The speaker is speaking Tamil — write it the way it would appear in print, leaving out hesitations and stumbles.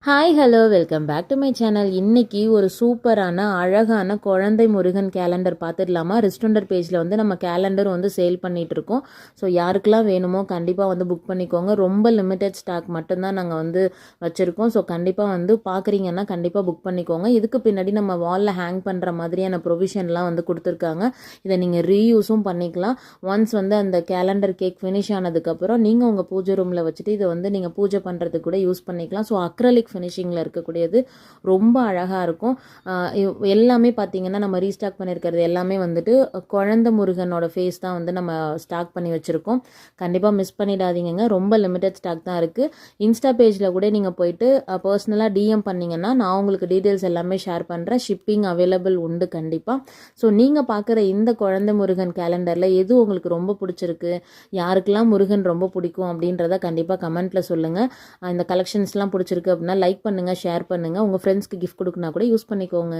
Hi hello welcome back to my channel. இன்றைக்கி ஒரு சூப்பரான அழகான குழந்தை முருகன் கேலண்டர் பார்த்துடலாமா? ரெஸ்டாரண்ட் பேஜில் வந்து நம்ம கேலண்டர் வந்து சேல் பண்ணிகிட்ருக்கோம். ஸோ யாருக்கெல்லாம் வேணுமோ கண்டிப்பாக வந்து புக் பண்ணிக்கோங்க. ரொம்ப லிமிட்டட் ஸ்டாக் மட்டும்தான் நாங்கள் வந்து வச்சுருக்கோம். ஸோ கண்டிப்பாக வந்து பார்க்குறீங்கன்னா கண்டிப்பாக புக் பண்ணிக்கோங்க. இதுக்கு பின்னாடி நம்ம வாலில் ஹேங் பண்ணுற மாதிரியான ப்ரொவிஷன்லாம் வந்து கொடுத்துருக்காங்க. இதை நீங்கள் ரீயூஸும் பண்ணிக்கலாம். ஒன்ஸ் வந்து அந்த கேலண்டர் கேக் ஃபினிஷ் ஆனதுக்கப்புறம் நீங்கள் உங்கள் பூஜை ரூமில் வச்சுட்டு இதை வந்து நீங்கள் பூஜை பண்ணுறதுக்கு கூட யூஸ் பண்ணிக்கலாம். ஸோ அக்ரலிக் ஃபினிஷிங்கில் இருக்கக்கூடியது ரொம்ப அழகாக இருக்கும். எல்லாமே பார்த்தீங்கன்னா நம்ம ரீஸ்டாக் பண்ணியிருக்கிறது எல்லாமே வந்துட்டு குழந்தை முருகனோட ஃபேஸ் தான் வந்து நம்ம ஸ்டாக் பண்ணி வச்சுருக்கோம். கண்டிப்பாக மிஸ் பண்ணிடாதீங்க. ரொம்ப லிமிட்டட் ஸ்டாக் தான் இருக்குது. இன்ஸ்டா பேஜில் கூட நீங்கள் போயிட்டு பர்சனலாக டிஎம் பண்ணிங்கன்னா நான் உங்களுக்கு டீட்டெயில்ஸ் எல்லாமே ஷேர் பண்ணுறேன். ஷிப்பிங் அவைலபிள் உண்டு கண்டிப்பாக. ஸோ நீங்கள் பார்க்குற இந்த குழந்தை முருகன் கேலண்டரில் எது உங்களுக்கு ரொம்ப பிடிச்சிருக்கு, யாருக்கெல்லாம் முருகன் ரொம்ப பிடிக்கும் அப்படின்றத கண்டிப்பாக கமெண்ட்டில் சொல்லுங்கள். இந்த கலெக்ஷன்ஸ்லாம் பிடிச்சிருக்கு அப்படின்னா லைக் பண்ணுங்கள், ஷேர் பண்ணுங்கள். உங்கள் ஃப்ரெண்ட்ஸ்க்கு கிஃப்ட் கொடுக்குனா கூட யூஸ் பண்ணிக்கோங்க.